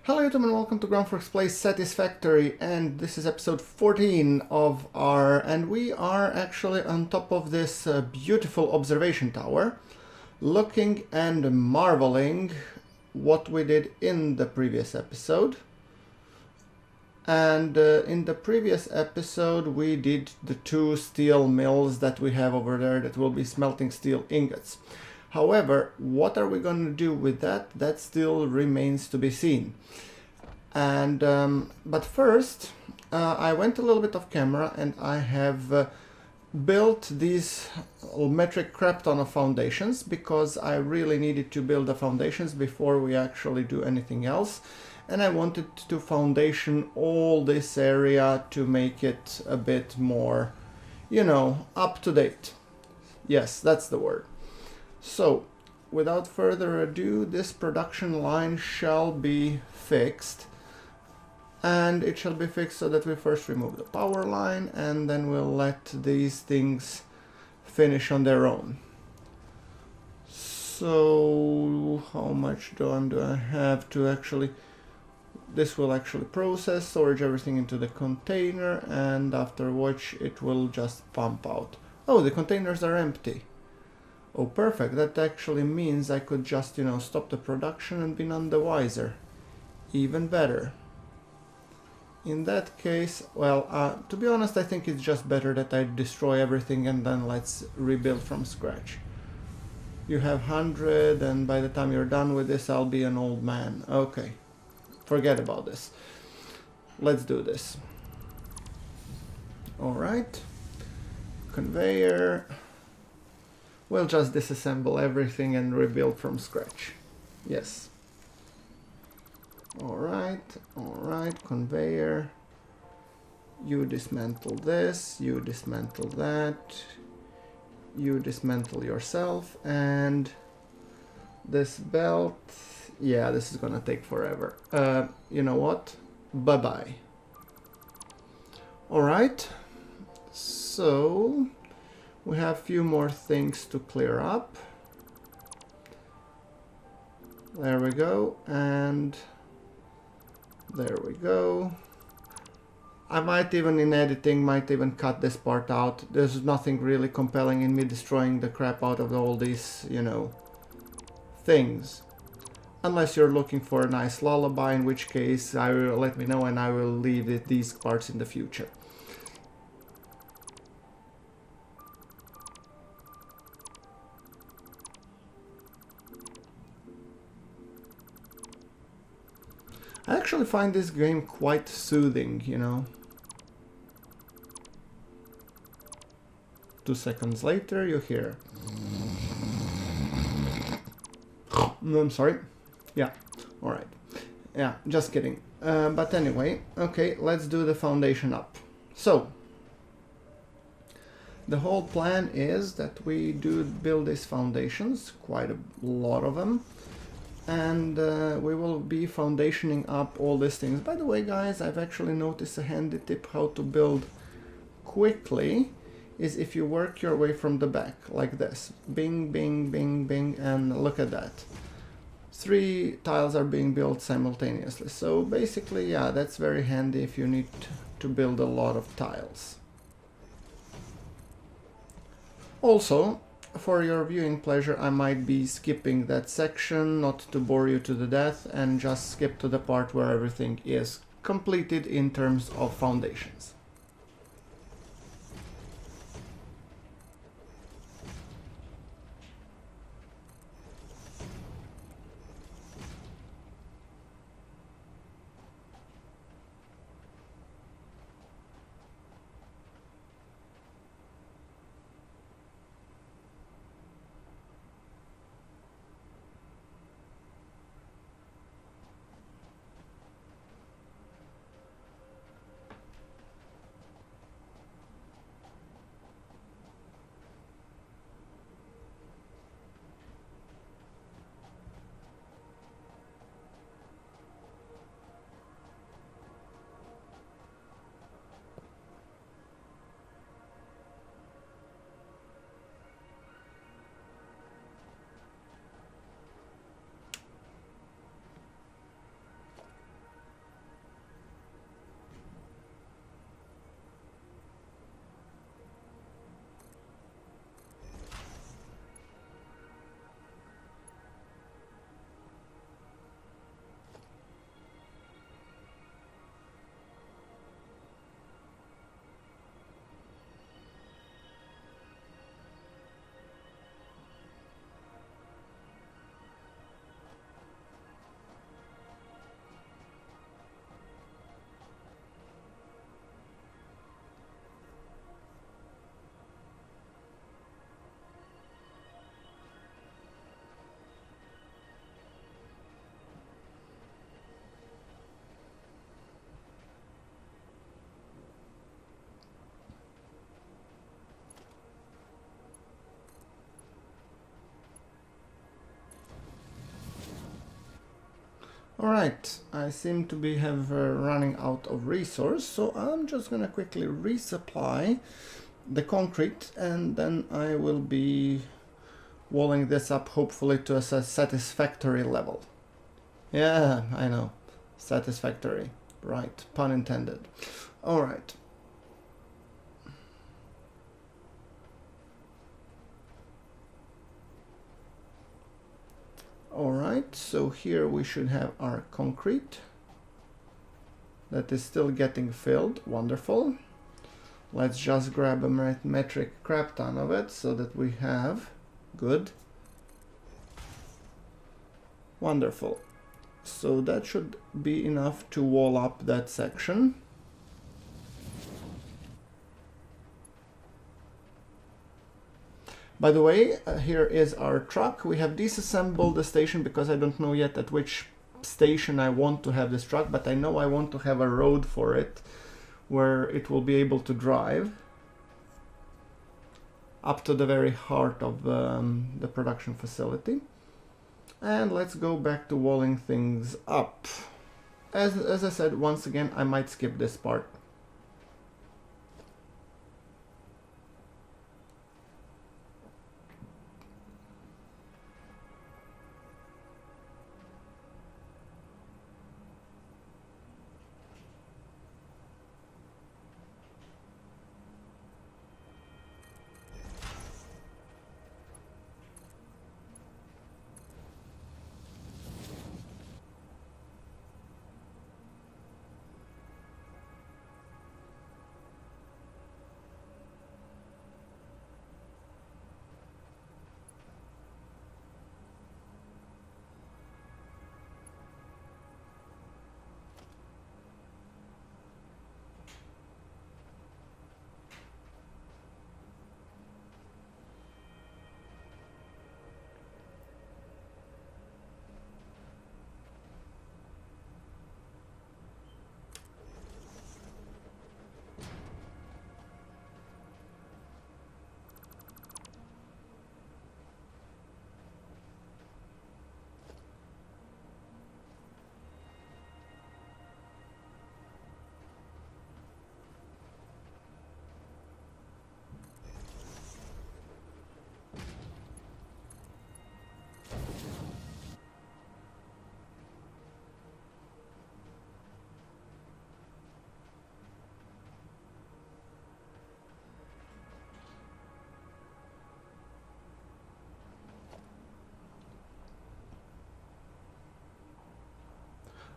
Hello YouTube and welcome to GrunfWorks Plays Satisfactory, and this is episode 14 of and we are actually on top of this beautiful observation tower, looking and marveling what we did in the previous episode. And in the previous episode we did the two steel mills that we have over there that will be smelting steel ingots. However, what are we going to do with that? That still remains to be seen. And but first, I went a little bit off camera and I have built these metric crap ton of foundations because I really needed to build the foundations before we actually do anything else. And I wanted to foundation all this area to make it a bit more, you know, up to date. Yes, that's the word. So, without further ado, this production line shall be fixed. And it shall be fixed so that we first remove the power line and then we'll let these things finish on their own. So, how much do I have to actually... This will actually process, storage everything into the container, and after which it will just pump out. Oh, the containers are empty. Oh, perfect. That actually means I could just, you know, stop the production and be none the wiser. Even better. In that case, well, to be honest, I think it's just better that I destroy everything and then let's rebuild from scratch. You have 100, and by the time you're done with this, I'll be an old man. Okay. Forget about this. Let's do this. Alright. Conveyor. We'll just disassemble everything and rebuild from scratch. Yes. Alright, conveyor. You dismantle this, you dismantle that. You dismantle yourself, and this belt. Yeah, this is gonna take forever. You know what? Bye-bye. Alright. So... we have a few more things to clear up. There we go, and there we go. I might even, in editing, cut this part out. There's nothing really compelling in me destroying the crap out of all these, you know, things. Unless you're looking for a nice lullaby, in which case let me know and I will leave these parts in the future. I actually find this game quite soothing, you know. 2 seconds later, you hear... No, I'm sorry. Yeah, alright. Yeah, just kidding. But anyway, okay, let's do the foundation up. So, the whole plan is that we do build these foundations, quite a lot of them. And we will be foundationing up all these things. By the way, guys, I've actually noticed a handy tip how to build quickly is if you work your way from the back, like this. Bing, bing, bing, bing, and look at that. 3 tiles are being built simultaneously. So basically, yeah, that's very handy if you need to build a lot of tiles. Also, for your viewing pleasure, I might be skipping that section, not to bore you to the death, and just skip to the part where everything is completed in terms of foundations. Alright, I seem to be running out of resource, so I'm just gonna quickly resupply the concrete, and then I will be walling this up hopefully to a satisfactory level. Yeah, I know, satisfactory, right, pun intended. Alright. Alright, so here we should have our concrete that is still getting filled. Wonderful. Let's just grab a metric crap ton of it so that we have good. Wonderful. So that should be enough to wall up that section. By the way, here is our truck. We have disassembled the station because I don't know yet at which station I want to have this truck, but I know I want to have a road for it where it will be able to drive up to the very heart of the production facility. And let's go back to walling things up. As I said, once again, I might skip this part.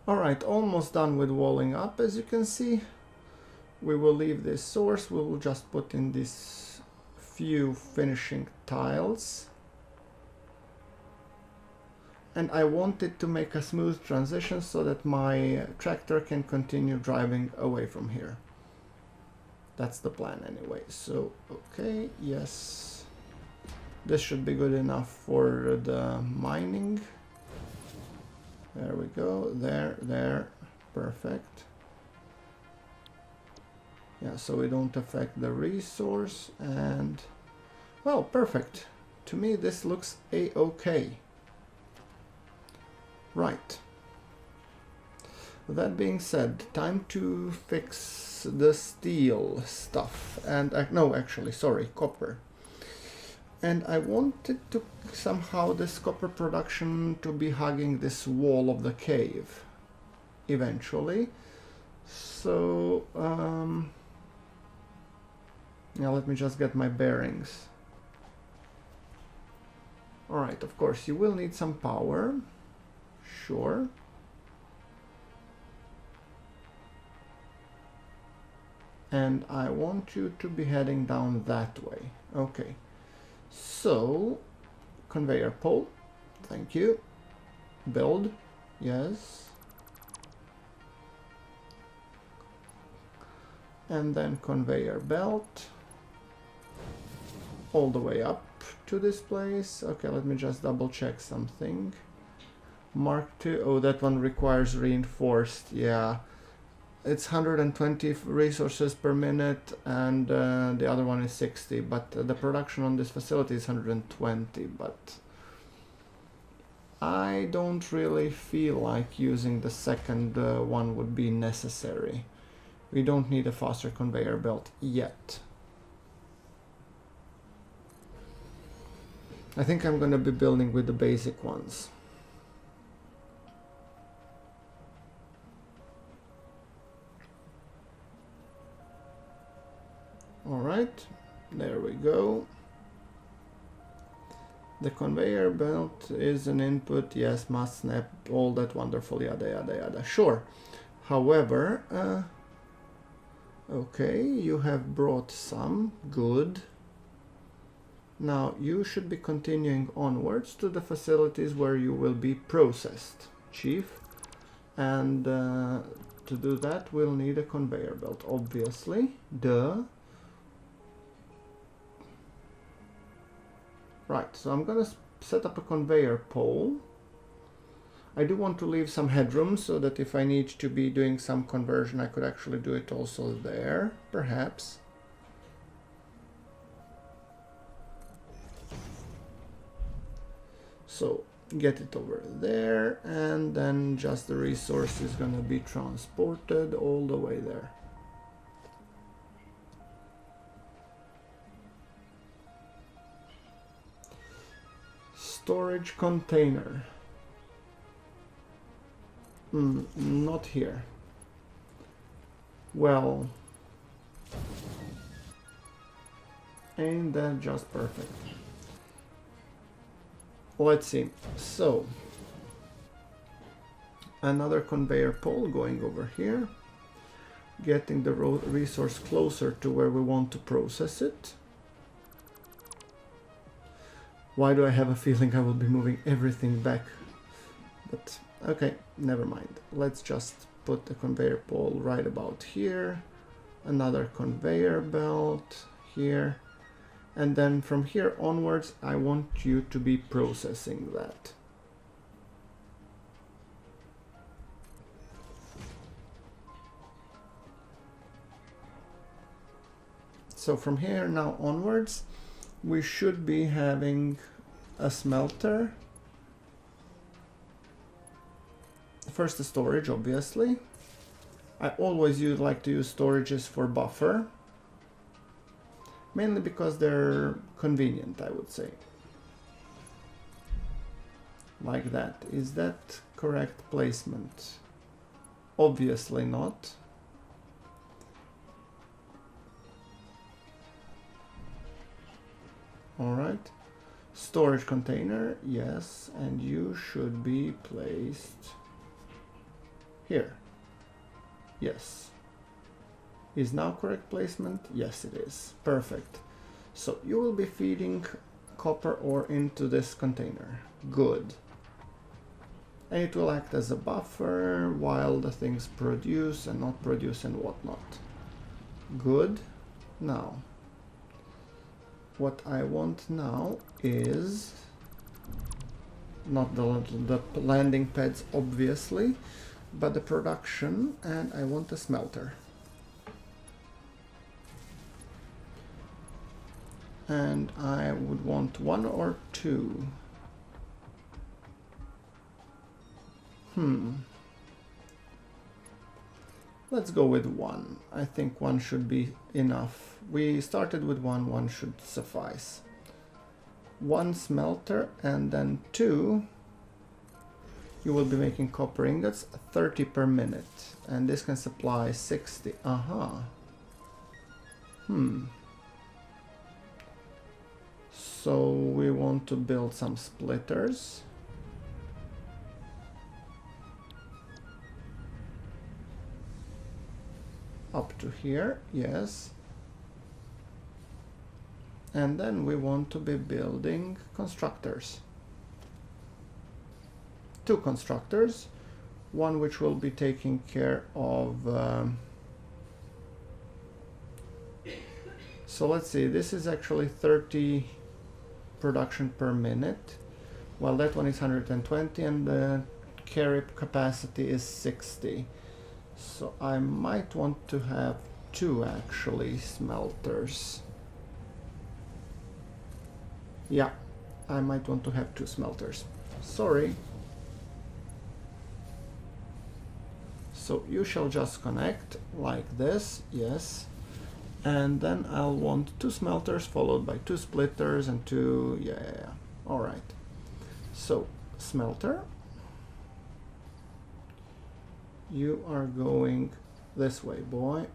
Alright, almost done with walling up. As you can see, we will leave this source. We will just put in these few finishing tiles. And I wanted to make a smooth transition so that my tractor can continue driving away from here. That's the plan anyway. So, okay, yes. This should be good enough for the mining. There we go, there, perfect. Yeah, so we don't affect the resource, and well, perfect. To me this looks a-okay. Right. That being said, time to fix the steel stuff, and no, actually, sorry, copper. And I wanted to somehow this copper production to be hugging this wall of the cave eventually. So yeah, let me just get my bearings. Alright, of course you will need some power, sure. And I want you to be heading down that way. Okay. So, conveyor pole, thank you. Build, yes. And then conveyor belt. All the way up to this place. Okay, let me just double check something. Mark II, oh, that one requires reinforced, yeah. It's 120 resources per minute, and the other one is 60, but the production on this facility is 120, but I don't really feel like using the second one would be necessary. We don't need a faster conveyor belt yet. I think I'm going to be building with the basic ones. Alright, there we go. The conveyor belt is an input, yes, must snap, all that wonderful, yada yada yada. Sure. However, okay, you have brought some, good. Now you should be continuing onwards to the facilities where you will be processed, Chief. And to do that we'll need a conveyor belt, obviously. Duh. Right, so I'm gonna set up a conveyor pole. I do want to leave some headroom so that if I need to be doing some conversion I could actually do it also there, perhaps. So get it over there, and then just the resource is gonna be transported all the way there. Storage container. Not here. Well, ain't that just perfect? Let's see. So, another conveyor pole going over here, getting the resource closer to where we want to process it. Why do I have a feeling I will be moving everything back? But okay, never mind. Let's just put the conveyor pole right about here. Another conveyor belt here. And then from here onwards, I want you to be processing that. So from here now onwards, we should be having a smelter. First the storage, obviously. I always like to use storages for buffer. Mainly because they're convenient, I would say. Like that. Is that correct placement? Obviously not. Alright. Storage container, yes, and you should be placed here. Yes. Is now correct placement? Yes, it is. Perfect. So you will be feeding copper ore into this container. Good. And it will act as a buffer while the things produce and not produce and whatnot. Good. Now, what I want now is not the landing pads, obviously, but the production, and I want a smelter. And I would want 1 or 2. Let's go with 1. I think 1 should be enough. We started with 1, 1 should suffice. 1 smelter, and then 2. You will be making copper ingots, 30 per minute. And this can supply 60. Aha. So we want to build some splitters. Up to here, yes. And then we want to be building constructors. 2 constructors. One which will be taking care of... so let's see, this is actually 30 production per minute. Well, that one is 120 and the carry capacity is 60. So I might want to have 2 actually smelters. Yeah, I might want to have 2 smelters. Sorry, So you shall just connect like this, yes. And then I'll want 2 smelters followed by 2 splitters and 2, yeah. All right. So smelter, you are going this way, boy.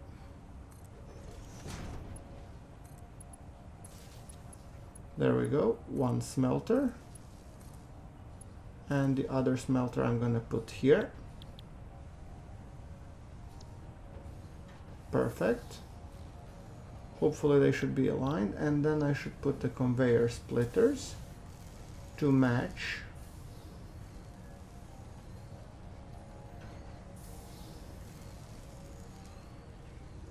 There we go, 1 smelter. And the other smelter I'm gonna put here. Perfect. Hopefully they should be aligned, and then I should put the conveyor splitters to match.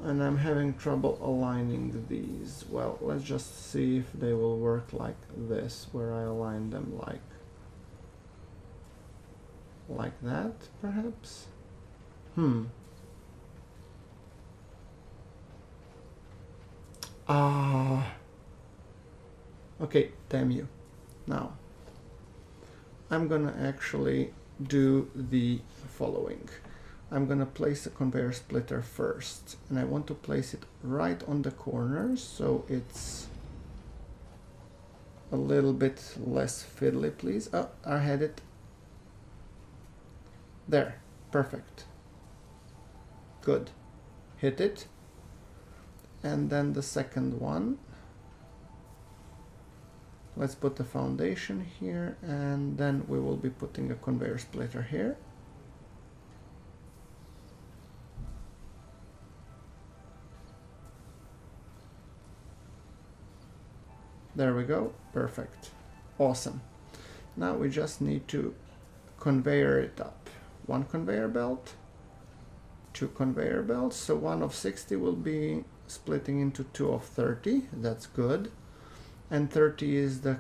And I'm having trouble aligning these. Well, let's just see if they will work like this, where I align them like that, perhaps? Okay, damn you. Now, I'm gonna actually do the following. I'm gonna place a conveyor splitter first, and I want to place it right on the corners so it's a little bit less fiddly, please. Oh, I had it. There, perfect. Good. Hit it. And then the second one. Let's put the foundation here, and then we will be putting a conveyor splitter here. There we go, perfect. Awesome. Now we just need to conveyor it up. 1 conveyor belt, 2 conveyor belts. So 1 of 60 will be splitting into 2 of 30. That's good. And 30 is the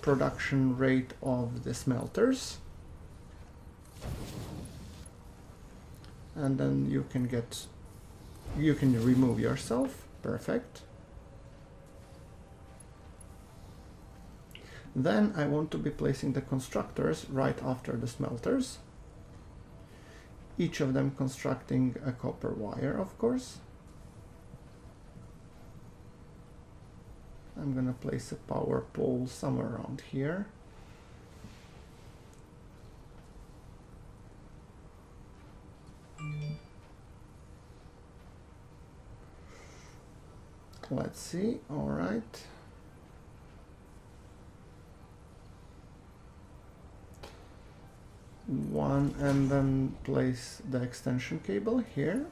production rate of the smelters. And then you can remove yourself. Perfect. Then I want to be placing the constructors right after the smelters. Each of them constructing a copper wire, of course. I'm gonna place a power pole somewhere around here. Let's see, all right. One, and then place the extension cable here.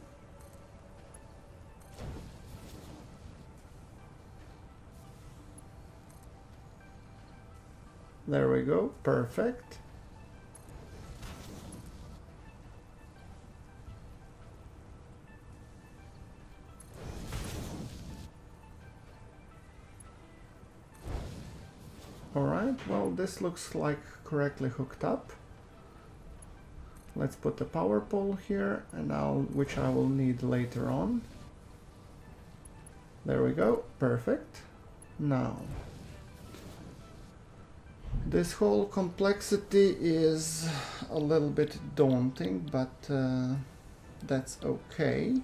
There we go, perfect. All right, well, this looks like correctly hooked up. Let's put the power pole here, and which I will need later on. There we go, perfect. Now, this whole complexity is a little bit daunting, but that's okay.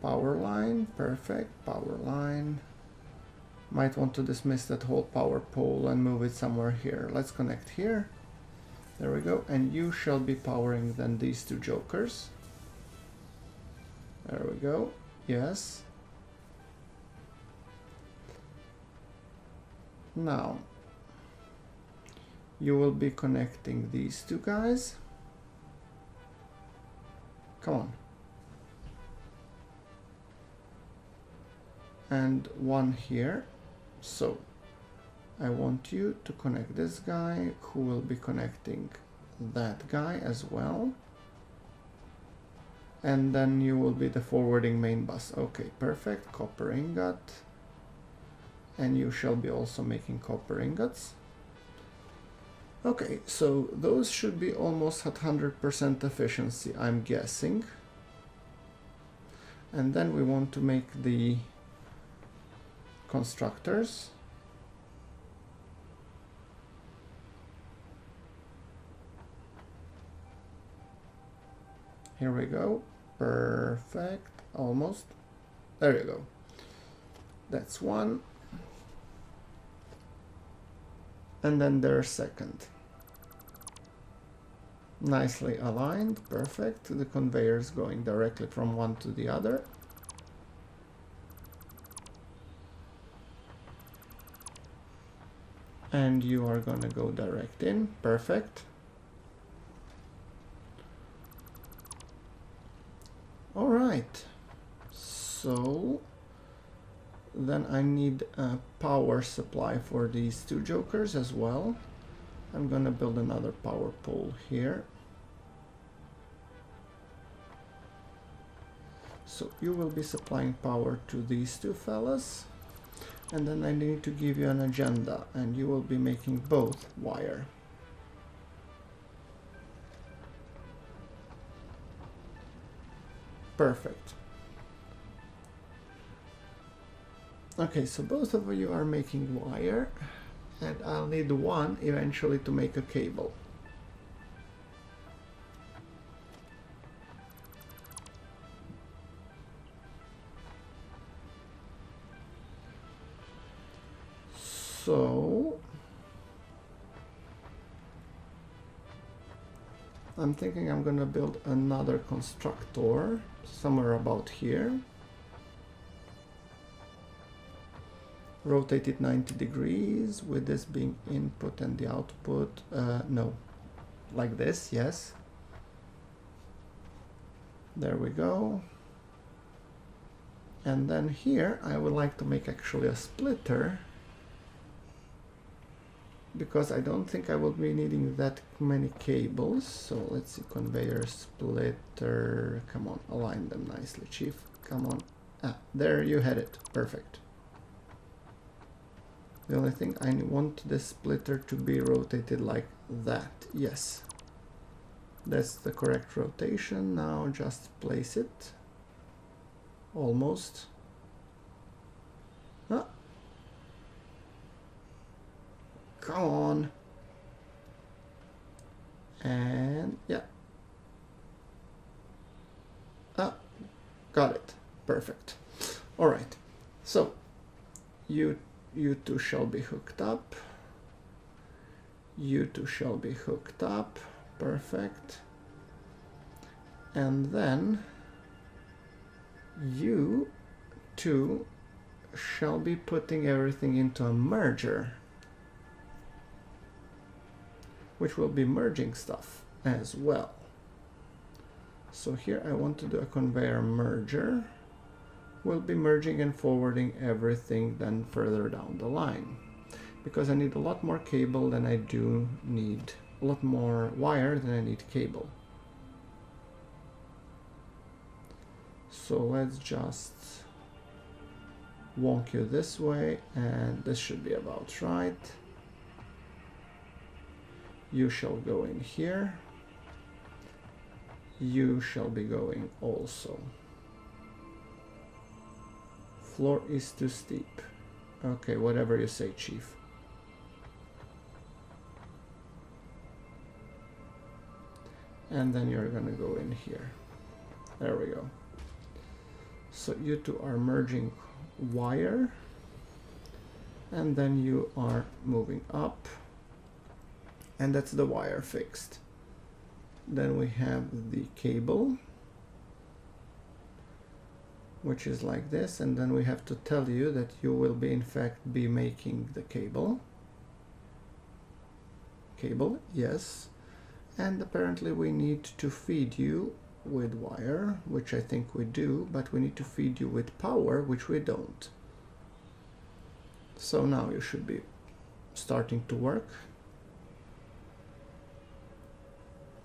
Power line, perfect, power line. Might want to dismiss that whole power pole and move it somewhere here. Let's connect here. There we go, and you shall be powering then these 2 jokers. There we go, yes. Now, you will be connecting these 2 guys. Come on. And 1 here. So I want you to connect this guy, who will be connecting that guy as well. And then you will be the forwarding main bus. Okay, perfect. Copper ingot. And you shall be also making copper ingots. Okay, so those should be almost at 100% efficiency, I'm guessing. And then we want to make the constructors. Here we go. Perfect. Almost. There you go. That's one. And then there's second. Nicely aligned. Perfect. The conveyor is going directly from one to the other. And you are going to go direct in. Perfect. All right. So then I need a power supply for these two jokers as well. I'm gonna build another power pole here. So you will be supplying power to these two fellas. And then I need to give you an agenda, and you will be making both wire. Perfect. Okay, so both of you are making wire, and I'll need one eventually to make a cable. So I'm thinking I'm gonna build another constructor somewhere about here. Rotate it 90 degrees with this being input and the output. No, like this, yes. There we go. And then here I would like to make actually a splitter, because I don't think I will be needing that many cables. So let's see, conveyor, splitter, come on, align them nicely, Chief, come on. Ah, there you had it, perfect. The only thing, I want this splitter to be rotated like that, yes. That's the correct rotation. Now just place it, almost. Ah. Come on. And yeah. Ah, got it. Perfect. All right. So you two shall be hooked up. You two shall be hooked up. Perfect. And then you two shall be putting everything into a merger, which will be merging stuff as well. So here I want to do a conveyor merger. We'll be merging and forwarding everything then further down the line, because I need a lot more cable than I do need, a lot more wire than I need cable. So let's just wonk you this way, and this should be about right. You shall go in here. You shall be going also. Floor is too steep. Okay, whatever you say, Chief. And then you're gonna go in here. There we go. So you two are merging wire, and then you are moving up, and that's the wire fixed. Then we have the cable, which is like this, and then we have to tell you that you will be in fact be making the cable. Cable, yes. And apparently we need to feed you with wire, which I think we do, but we need to feed you with power, which we don't. So now you should be starting to work.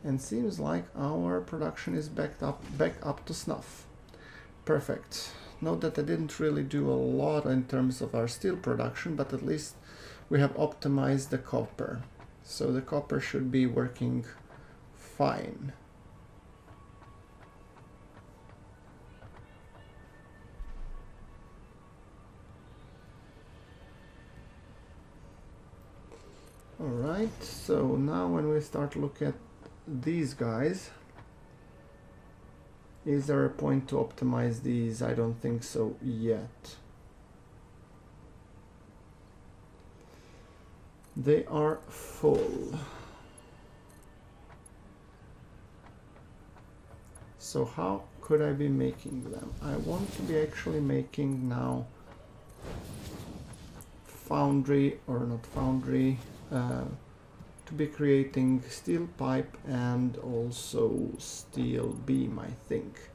And seems like our production is back up to snuff. Perfect. Note that I didn't really do a lot in terms of our steel production, but at least we have optimized the copper. So the copper should be working fine. Alright, so now when we start looking at these guys, Is there a point to optimize these? I don't think so yet. They are full. So how could I be making them? I want to be actually making now foundry, or not foundry, to be creating steel pipe and also steel beam, I think.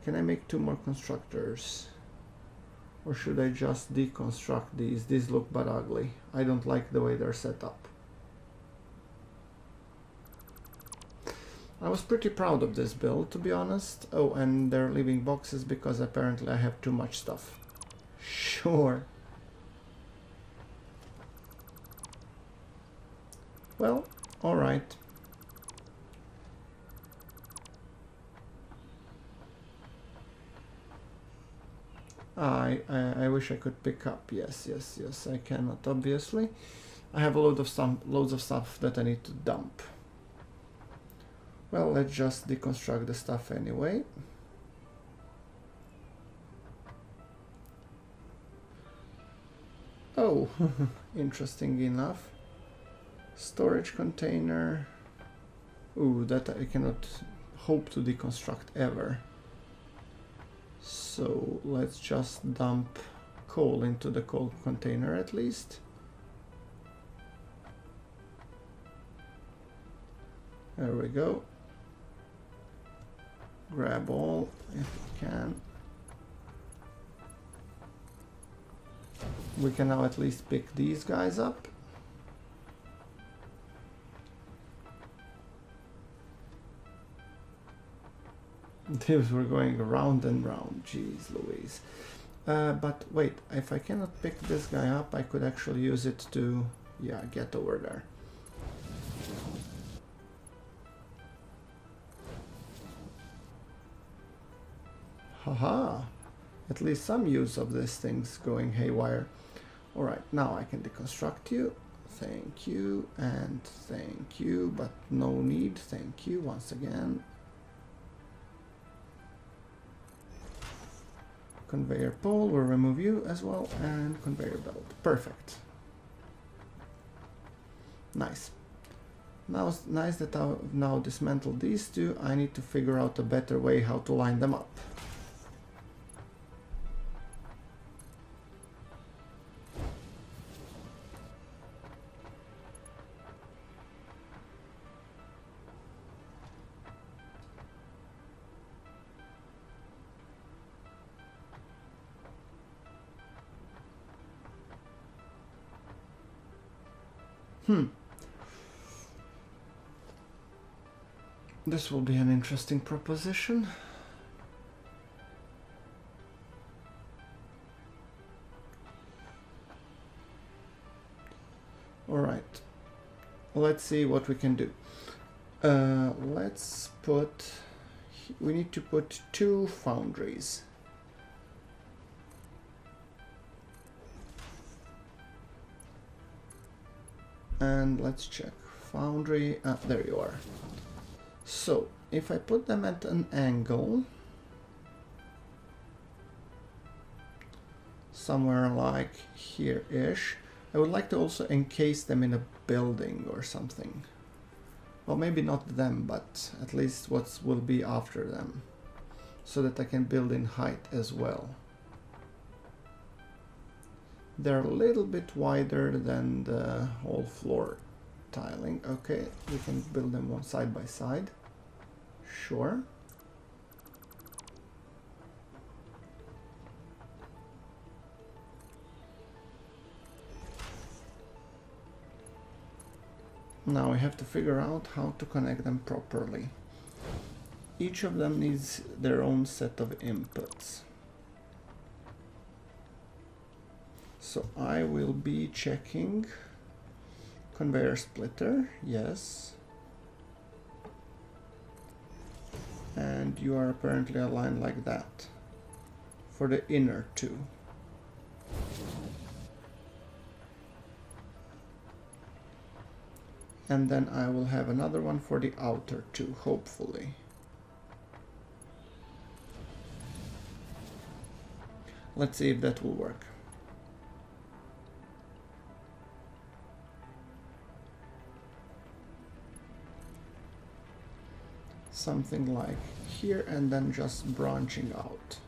Can I make 2 more constructors? Or should I just deconstruct these? These look but ugly. I don't like the way they're set up. I was pretty proud of this build, to be honest. Oh, and they're leaving boxes because apparently I have too much stuff. Sure. Well, alright. I wish I could pick up. Yes, I cannot, obviously. I have a loads of stuff that I need to dump. Well, let's just deconstruct the stuff anyway. Oh, interesting enough. Storage container. Ooh, that I cannot hope to deconstruct ever. So let's just dump coal into the coal container at least. There we go. Grab all if we can. We can now at least pick these guys up. These were going round and round, jeez Louise. But wait, if I cannot pick this guy up, I could actually use it to, yeah, get over there. Haha, at least some use of this thing's going haywire. Alright, now I can deconstruct you. Thank you, and thank you, but no need, thank you once again. Conveyor pole will remove you as well, and conveyor belt. Perfect. Nice. Now it's nice that I've now dismantled these two. I need to figure out a better way how to line them up. This will be an interesting proposition. All right, let's see what we can do. Let's put, we need to put 2 foundries. And let's check. Foundry, there you are. So, if I put them at an angle, somewhere like here-ish, I would like to also encase them in a building or something. Well, maybe not them, but at least what will be after them, so that I can build in height as well. They're a little bit wider than the whole floor tiling. Okay, we can build them one side by side. Sure. Now we have to figure out how to connect them properly. Each of them needs their own set of inputs. So I will be checking conveyor splitter, yes. And you are apparently aligned like that for the inner 2. And then I will have another one for the outer 2, hopefully. Let's see if that will work. Something like here and then just branching out.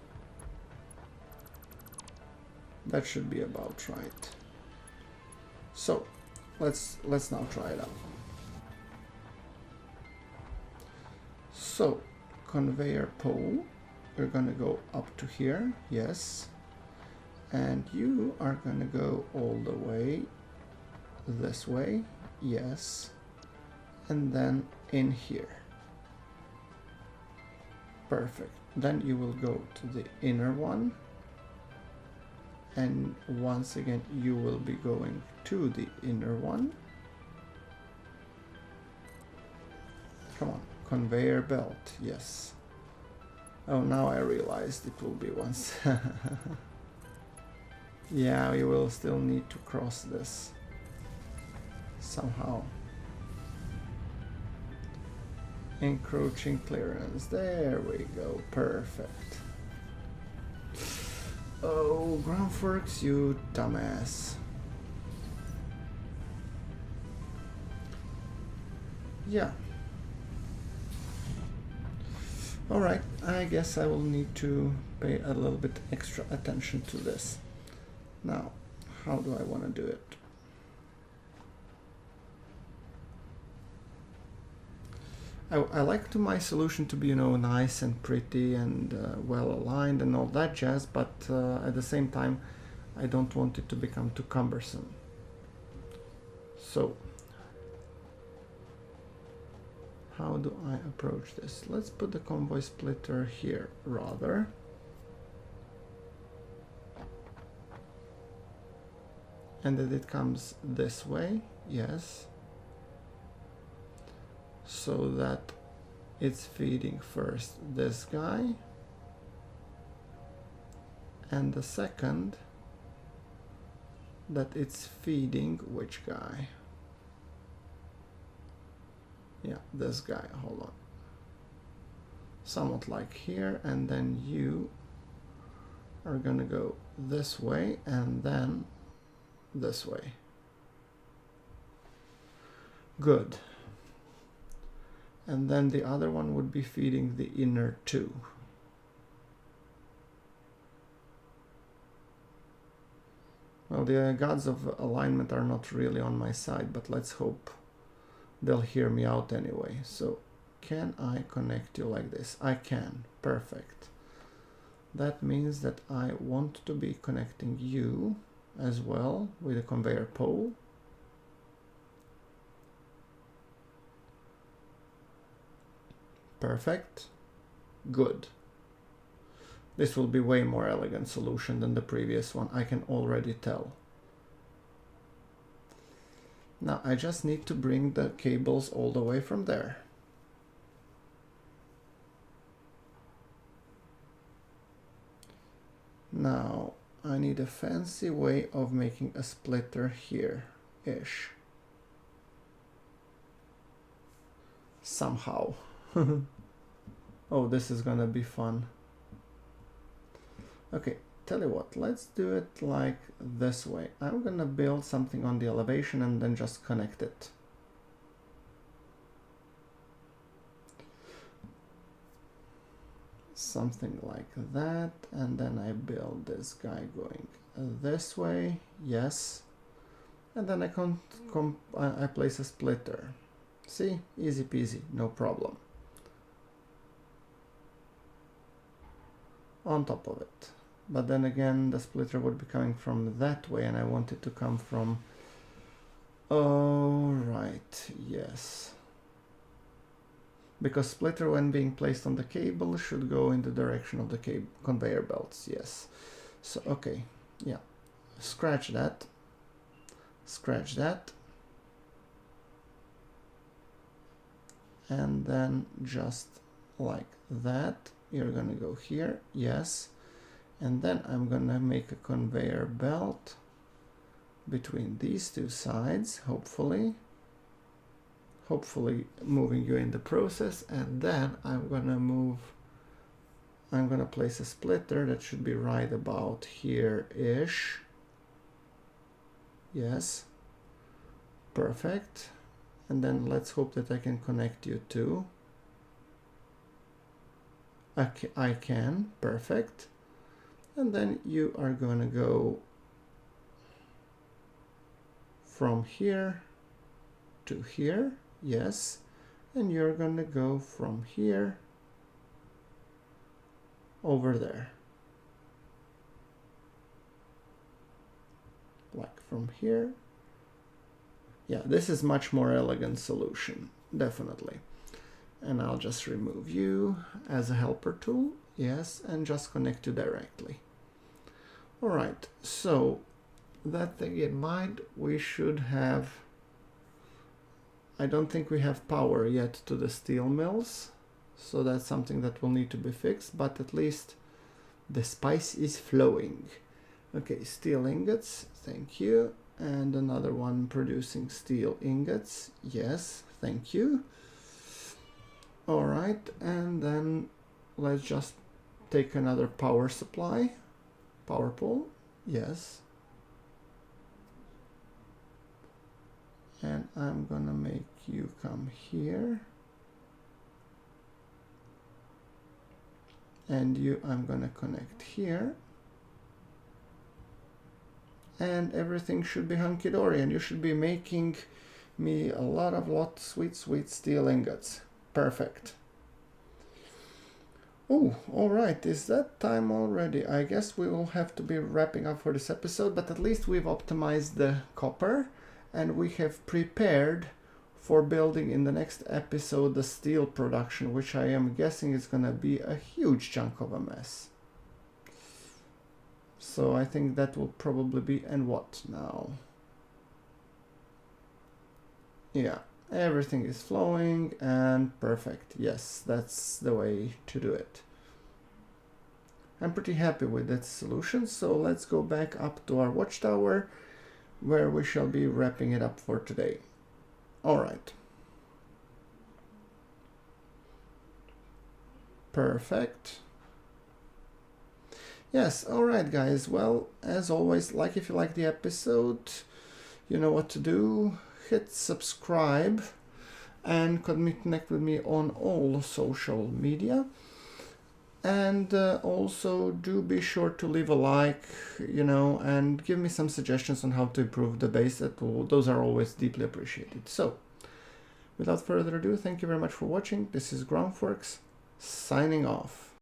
That should be about right. So let's now try it out. So conveyor pole, we're gonna go up to here, yes, and you are gonna go all the way this way, yes, and then in here. Perfect. Then you will go to the inner one, and once again you will be going to the inner one. Come on, conveyor belt, yes. Oh, now I realized it will be once. Yeah, we will still need to cross this somehow. Encroaching clearance, there we go, perfect. Oh, GrunfWorks, you dumbass. Yeah. Alright, I guess I will need to pay a little bit extra attention to this. Now, how do I want to do it? I like my solution to be, you know, nice and pretty and well aligned and all that jazz, but at the same time, I don't want it to become too cumbersome. So, how do I approach this? Let's put the convoy splitter here rather. And that it comes this way, yes. So that it's feeding first this guy, and the second that it's feeding which guy? Yeah, this guy, hold on. Somewhat like here, and then you are gonna go this way and then this way. Good. And then the other one would be feeding the inner two. Well, the gods of alignment are not really on my side, but let's hope they'll hear me out anyway. So can I connect you like this? I can. Perfect. That means that I want to be connecting you as well with a conveyor pole. Perfect. Good. This will be way more elegant solution than the previous one, I can already tell. Now I just need to bring the cables all the way from there. Now I need a fancy way of making a splitter here-ish. Somehow. Oh, this is gonna be fun. Okay, tell you what, let's do it like this way. I'm gonna build something on the elevation and then just connect it. Something like that, and then I build this guy going this way, yes. And then I place a splitter. See, easy peasy, no problem. On top of it. But then again, the splitter would be coming from that way, and I want it to come from... Oh, right, yes. Because splitter, when being placed on the cable, should go in the direction of the conveyor belts, yes. So, okay, yeah. Scratch that. Scratch that. And then just like that, you're gonna go here, yes. And then I'm gonna make a conveyor belt between these two sides, hopefully moving you in the process. And then I'm gonna move I'm gonna place a splitter that should be right about here-ish. Yes, perfect. And then let's hope that I can connect you too. I can, perfect. And then you are gonna go from here to here, yes. And you're gonna go from here over there. Like from here. Yeah, this is much more elegant solution, definitely. And I'll just remove you as a helper tool, yes, and just connect you directly. All right, so that thing in mind, we should have, I don't think we have power yet to the steel mills, so that's something that will need to be fixed, but at least the spice is flowing. Okay, steel ingots, thank you. And another one producing steel ingots. Yes, thank you. All right, and then let's just take another power supply. Power pole, yes. And I'm gonna make you come here. And you, I'm gonna connect here. And everything should be hunky-dory, and you should be making me a lot of sweet steel ingots. Perfect. Oh, all right, is that time already? I guess we will have to be wrapping up for this episode, but at least we've optimized the copper, and we have prepared for building in the next episode the steel production, which I am guessing is gonna be a huge chunk of a mess. So I think that will probably be, and what now? Yeah, everything is flowing and perfect. Yes, that's the way to do it. I'm pretty happy with that solution, so let's go back up to our watchtower where we shall be wrapping it up for today. All right. Perfect. Yes, alright guys, well, as always, like if you like the episode, you know what to do, hit subscribe and connect with me on all social media, and also do be sure to leave a like, you know, and give me some suggestions on how to improve the base. Those are always deeply appreciated. So, without further ado, thank you very much for watching. This is GrunfWorks, signing off.